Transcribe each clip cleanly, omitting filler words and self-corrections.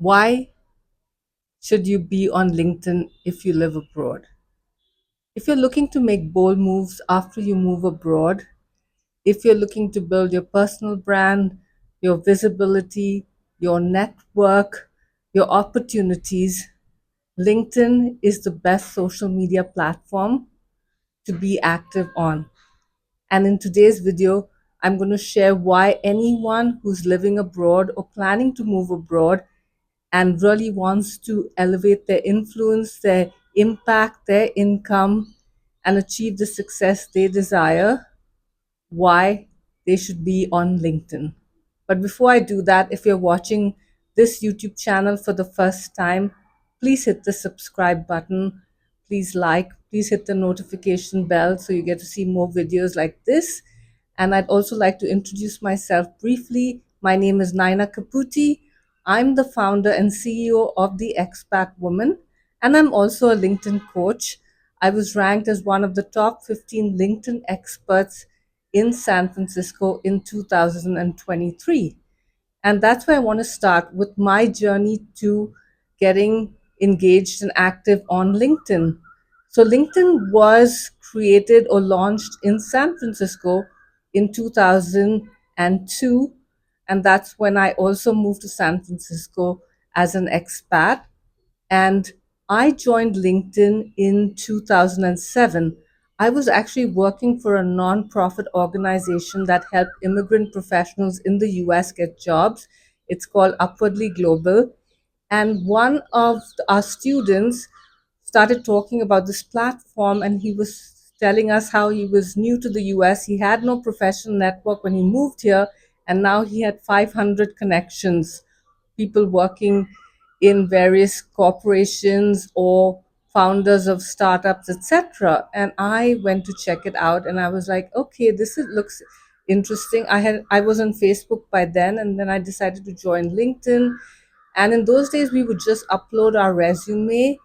Why should you be on LinkedIn if you live abroad? If you're looking to make bold moves after you move abroad, if you're looking to build your personal brand, your visibility, your network, your opportunities, LinkedIn is the best social media platform to be active on. And in today's video, I'm going to share why anyone who's living abroad or planning to move abroad and really wants to elevate their influence, their impact, their income, and achieve the success they desire, why they should be on LinkedIn. But before I do that, if you're watching this YouTube channel for the first time, please hit the subscribe button. Please like, please hit the notification bell so you get to see more videos like this. And I'd also like to introduce myself briefly. My name is Naina Kaputi. I'm the founder and CEO of the Expat Woman, and I'm also a LinkedIn coach. I was ranked as one of the top 15 LinkedIn experts in San Francisco in 2023. And that's where I want to start with my journey to getting engaged and active on LinkedIn. So, LinkedIn was created or launched in San Francisco in 2002. And that's when I also moved to San Francisco as an expat. And I joined LinkedIn in 2007. I was actually working for a nonprofit organization that helped immigrant professionals in the US get jobs. It's called Upwardly Global. And one of our students started talking about this platform, and he was telling us how he was new to the US. He had no professional network when he moved here, and now he had 500 connections, people working in various corporations or founders of startups, etc. And I went to check it out, and I was like, okay, looks interesting. I was on Facebook by then, and then I decided to join LinkedIn. And in those days, we would just upload our resume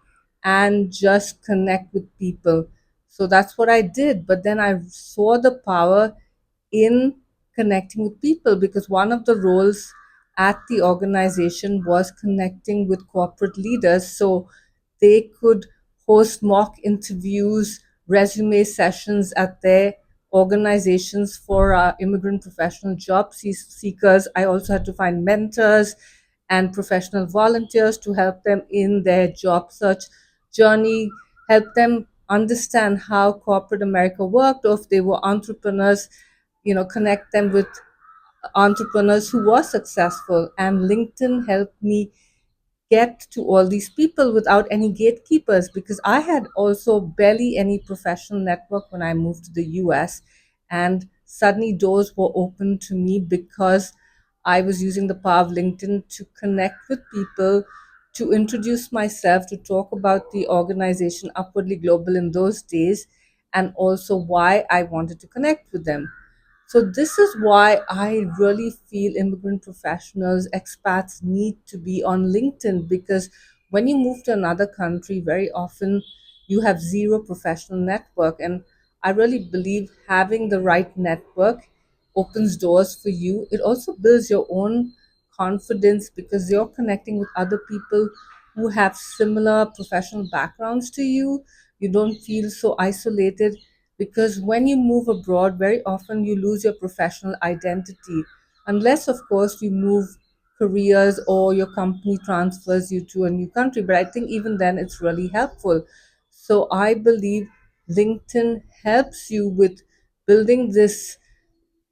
and just connect with people. So that's what I did. But then I saw the power in connecting with people, because one of the roles at the organization was connecting with corporate leaders so they could host mock interviews, resume sessions at their organizations for immigrant professional seekers. I also had to find mentors and professional volunteers to help them in their job search journey, help them understand how corporate America worked, or if they were entrepreneurs, connect them with entrepreneurs who were successful. And LinkedIn helped me get to all these people without any gatekeepers, because I had also barely any professional network when I moved to the US. And suddenly doors were open to me because I was using the power of LinkedIn to connect with people, to introduce myself, to talk about the organization Upwardly Global in those days, and also why I wanted to connect with them. So this is why I really feel immigrant professionals, expats need to be on LinkedIn, because when you move to another country, very often you have zero professional network. And I really believe having the right network opens doors for you. It also builds your own confidence, because you're connecting with other people who have similar professional backgrounds to you. You don't feel so isolated, because when you move abroad, very often you lose your professional identity, unless, of course, you move careers or your company transfers you to a new country. But I think even then it's really helpful. So I believe LinkedIn helps you with building this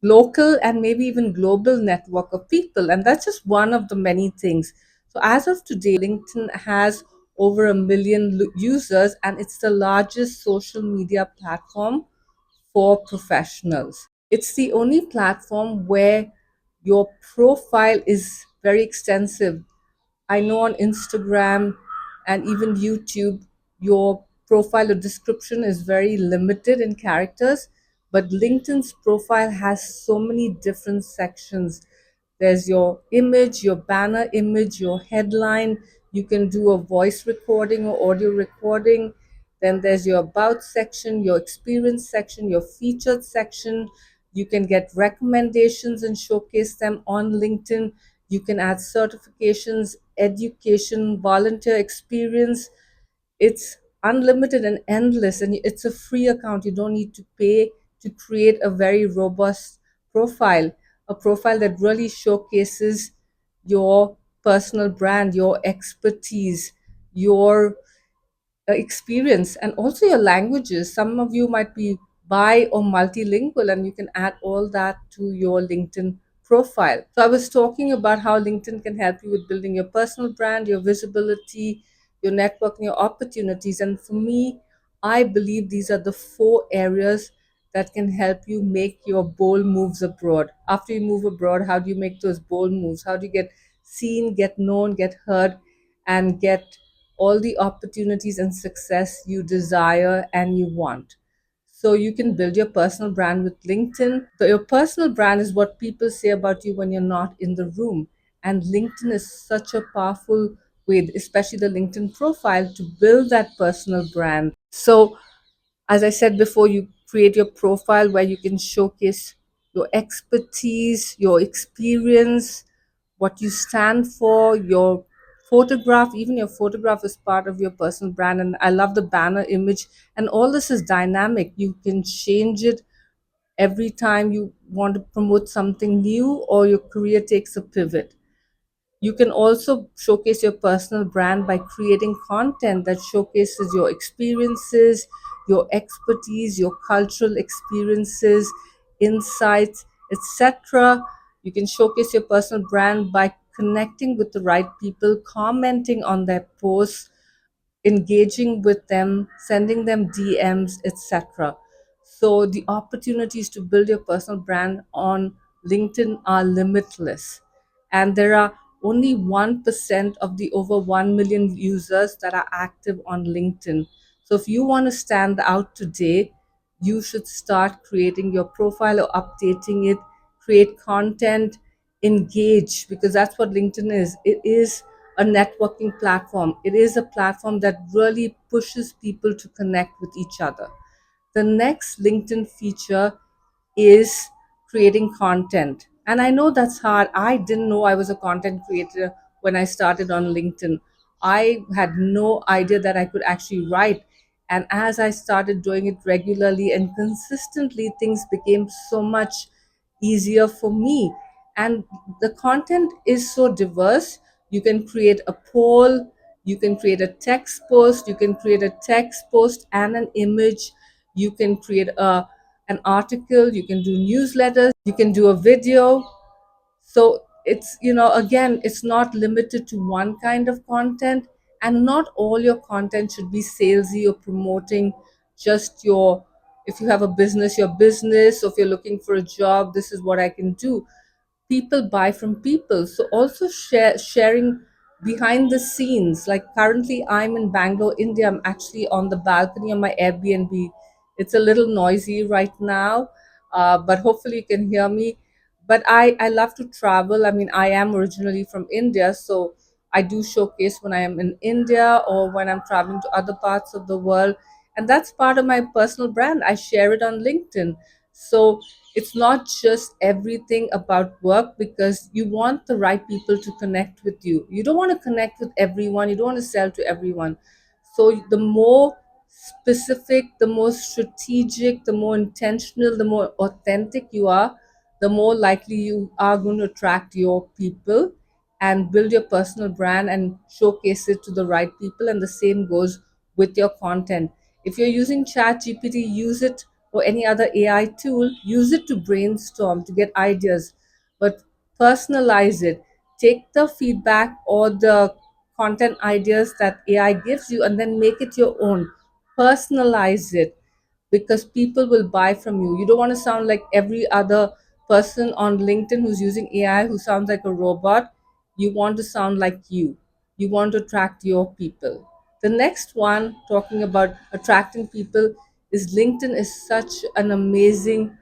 local and maybe even global network of people. And that's just one of the many things. So as of today, LinkedIn has over a million users, and it's the largest social media platform for professionals. It's the only platform where your profile is very extensive. I know on Instagram and even YouTube, your profile or description is very limited in characters, but LinkedIn's profile has so many different sections. There's your image, your banner image, your headline. You can do a voice recording or audio recording. Then there's your about section, your experience section, your featured section. You can get recommendations and showcase them on LinkedIn. You can add certifications, education, volunteer experience. It's unlimited and endless, and it's a free account. You don't need to pay to create a very robust profile, a profile that really showcases your personal brand, your expertise, your experience, and also your languages. Some of you might be bi or multilingual, and you can add all that to your LinkedIn profile. So I was talking about how LinkedIn can help you with building your personal brand, your visibility, your networking, your opportunities. And for me, I believe these are the four areas that can help you make your bold moves abroad. After you move abroad, how do you make those bold moves? How do you get seen, get known, get heard, and get all the opportunities and success you desire and you want? So you can build your personal brand with LinkedIn. So your personal brand is what people say about you when you're not in the room. And LinkedIn is such a powerful way, especially the LinkedIn profile, to build that personal brand. So as I said before, you create your profile where you can showcase your expertise, your experience, what you stand for, your photograph. Even your photograph is part of your personal brand. And I love the banner image. And all this is dynamic. You can change it every time you want to promote something new or your career takes a pivot. You can also showcase your personal brand by creating content that showcases your experiences, your expertise, your cultural experiences, insights, etc. You can showcase your personal brand by connecting with the right people, commenting on their posts, engaging with them, sending them DMs, etc. So the opportunities to build your personal brand on LinkedIn are limitless. And there are only 1% of the over 1 million users that are active on LinkedIn. So if you want to stand out today, you should start creating your profile or updating it, create content, engage, because that's what LinkedIn is. It is a networking platform. It is a platform that really pushes people to connect with each other. The next LinkedIn feature is creating content. And I know that's hard. I didn't know I was a content creator when I started on LinkedIn. I had no idea that I could actually write. And as I started doing it regularly and consistently, things became so much easier for me. And the content is so diverse. You can create a poll, you can create a text post, you can create a text post and an image, you can create an article, you can do newsletters, you can do a video. So it's, again, it's not limited to one kind of content, and not all your content should be salesy or promoting just your, if you have a business, your business, or if you're looking for a job, this is what I can do. People buy from people. So also sharing behind the scenes. Like currently I'm in Bangalore, India. I'm actually on the balcony of my Airbnb. It's a little noisy right now, but hopefully you can hear me. But I love to travel. I mean, I am originally from India, so I do showcase when I am in India or when I'm traveling to other parts of the world. And that's part of my personal brand. I share it on LinkedIn. So it's not just everything about work, because you want the right people to connect with you. You don't want to connect with everyone, you don't want to sell to everyone. So the more specific, the more strategic, the more intentional, the more authentic you are, the more likely you are going to attract your people and build your personal brand and showcase it to the right people. And the same goes with your content. If you're using chat gpt, use it, or any other AI tool, use it to brainstorm, to get ideas, but personalize it. Take the feedback or the content ideas that AI gives you and then make it your own. Personalize it, because people will buy from you. You don't want to sound like every other person on LinkedIn who's using AI, who sounds like a robot. You want to sound like you. You want to attract your people. The next one, talking about attracting people, is LinkedIn is such an amazing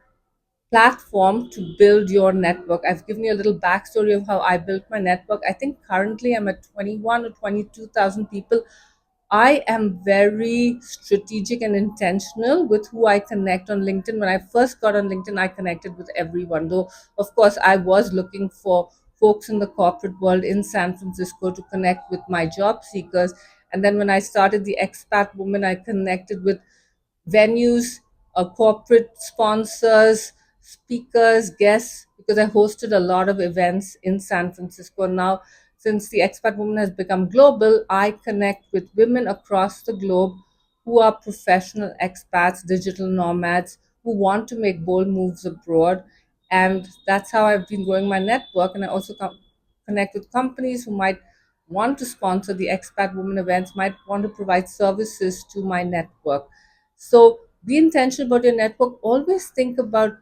platform to build your network. I've given you a little backstory of how I built my network. I think currently I'm at 21 or 22,000 people. I am very strategic and intentional with who I connect on LinkedIn. When I first got on LinkedIn, I connected with everyone, though, of course, I was looking for folks in the corporate world in San Francisco to connect with my job seekers. And then when I started the Expat Woman, I connected with venues, corporate sponsors, speakers, guests, because I hosted a lot of events in San Francisco. Now, since the Expat Woman has become global, I connect with women across the globe who are professional expats, digital nomads, who want to make bold moves abroad. And that's how I've been growing my network. And I also connect with companies who might want to sponsor the Expat Women events, might want to provide services to my network. So be intentional about your network. Always think about,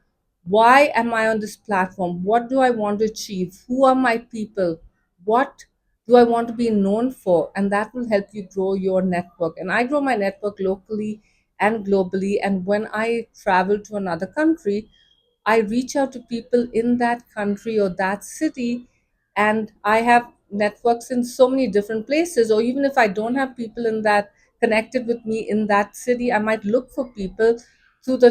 why am I on this platform? What do I want to achieve? Who are my people? What do I want to be known for? And that will help you grow your network. And I grow my network locally and globally. And when I travel to another country, I reach out to people in that country or that city, and I have networks in so many different places. Or even if I don't have people in that connected with me in that city, I might look for people through the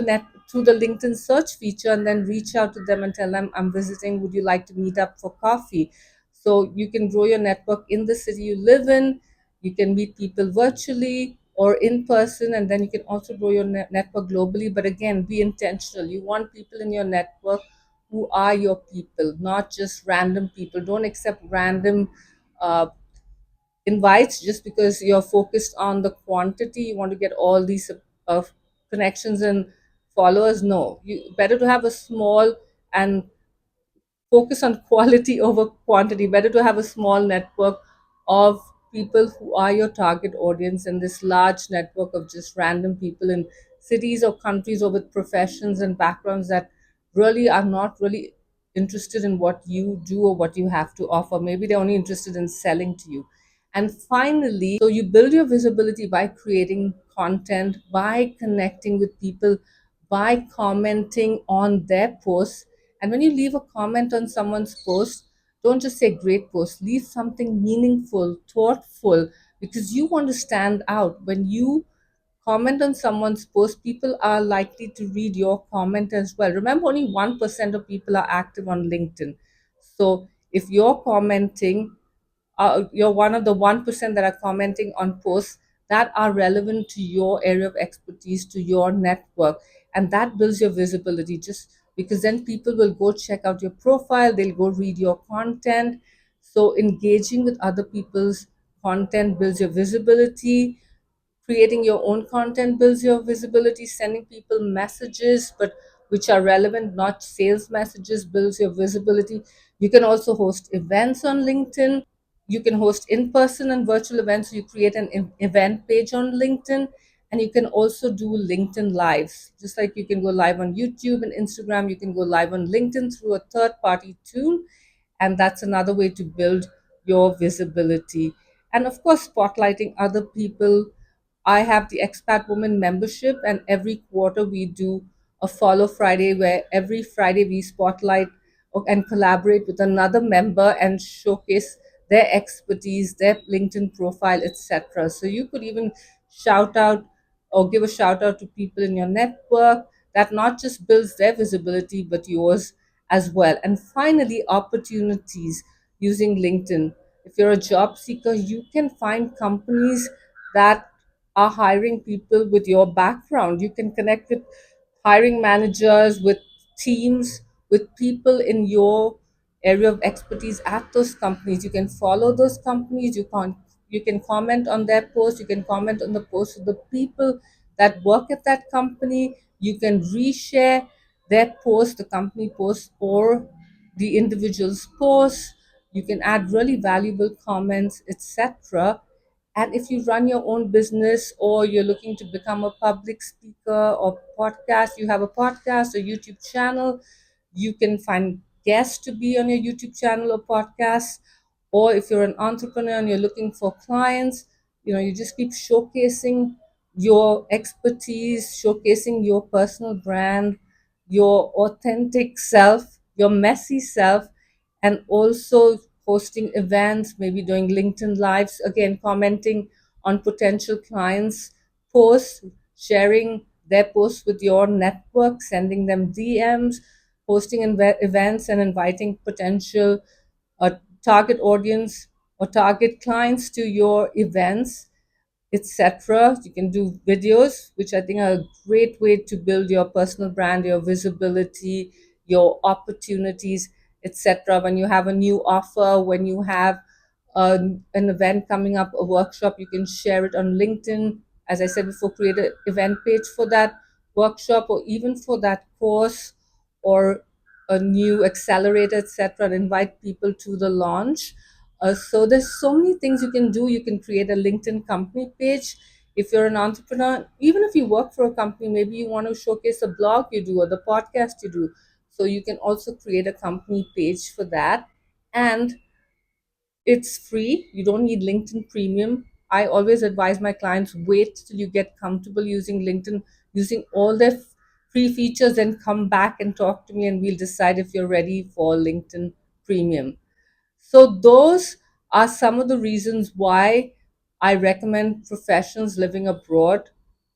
LinkedIn search feature and then reach out to them and tell them I'm visiting. Would you like to meet up for coffee? So you can grow your network in the city you live in. You can meet people virtually or in person, and then you can also grow your network globally. But again, be intentional. You want people in your network who are your people, not just random people. Don't accept random uh, invites just because you're focused on the quantity. You want to get all these connections and followers. No, you better to have a small and focus on quality over quantity. Better to have a small network of people who are your target audience, and this large network of just random people in cities or countries or with professions and backgrounds that really are not really interested in what you do or what you have to offer. Maybe they're only interested in selling to you. And finally, so you build your visibility by creating content, by connecting with people, by commenting on their posts. And when you leave a comment on someone's post, don't just say great post, leave something meaningful, thoughtful, because you want to stand out. When you comment on someone's post, people are likely to read your comment as well. Remember, only 1% of people are active on LinkedIn. So if you're commenting, you're one of the 1% that are commenting on posts that are relevant to your area of expertise, to your network, and that builds your visibility. Just because then people will go check out your profile, they'll go read your content. So engaging with other people's content builds your visibility. Creating your own content builds your visibility. Sending people messages, but which are relevant, not sales messages, builds your visibility. You can also host events on LinkedIn. You can host in-person and virtual events. You create an event page on LinkedIn, and you can also do LinkedIn lives. Just like you can go live on YouTube and Instagram, you can go live on LinkedIn through a third party tool, and that's another way to build your visibility. And of course, spotlighting other people. I have the Expat Woman membership, and every quarter we do a Follow Friday, where every Friday we spotlight and collaborate with another member and showcase their expertise, their LinkedIn profile, etc. So you could even shout out or give a shout out to people in your network. That not just builds their visibility, but yours as well. And finally, opportunities using LinkedIn. If you're a job seeker, you can find companies that are hiring people with your background. You can connect with hiring managers, with teams, with people in your area of expertise at those companies. You can follow those companies. You can comment on their posts. You can comment on the posts of the people that work at that company. You can reshare their posts, the company posts, or the individual's posts. You can add really valuable comments, etc. And if you run your own business, or you're looking to become a public speaker or podcast, you have a podcast or YouTube channel, you can find guests to be on your YouTube channel or podcast. Or if you're an entrepreneur and you're looking for clients, you just keep showcasing your expertise, showcasing your personal brand, your authentic self, your messy self, and also hosting events, maybe doing LinkedIn lives, again, commenting on potential clients' posts, sharing their posts with your network, sending them DMs, hosting events, and inviting potential target audience or target clients to your events, etc. You can do videos, which I think are a great way to build your personal brand, your visibility, your opportunities, etc. When you have a new offer, when you have an event coming up, a workshop, you can share it on LinkedIn. As I said before, create an event page for that workshop or even for that course or a new accelerator, etc., and invite people to the launch. So there's so many things you can do. You can create a LinkedIn company page. If you're an entrepreneur, even if you work for a company, maybe you want to showcase a blog you do or the podcast you do. So you can also create a company page for that. And it's free. You don't need LinkedIn Premium. I always advise my clients wait till you get comfortable using LinkedIn, using all their free features, and come back and talk to me, and we'll decide if you're ready for LinkedIn Premium. So, those are some of the reasons why I recommend professionals living abroad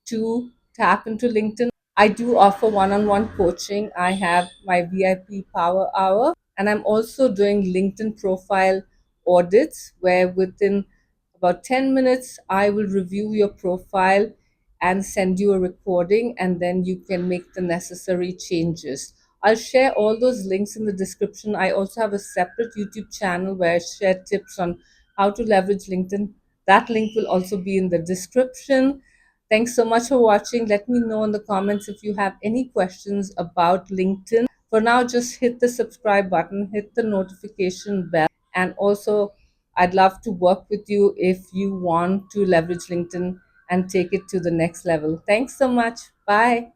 to tap into LinkedIn. I do offer one on one coaching. I have my VIP Power Hour, and I'm also doing LinkedIn profile audits where within about 10 minutes, I will review your profile and send you a recording, and then you can make the necessary changes. I'll share all those links in the description. I also have a separate YouTube channel where I share tips on how to leverage LinkedIn. That link will also be in the description. Thanks so much for watching. Let me know in the comments if you have any questions about LinkedIn. For now, just hit the subscribe button, hit the notification bell, and also I'd love to work with you if you want to leverage LinkedIn and take it to the next level. Thanks so much. Bye.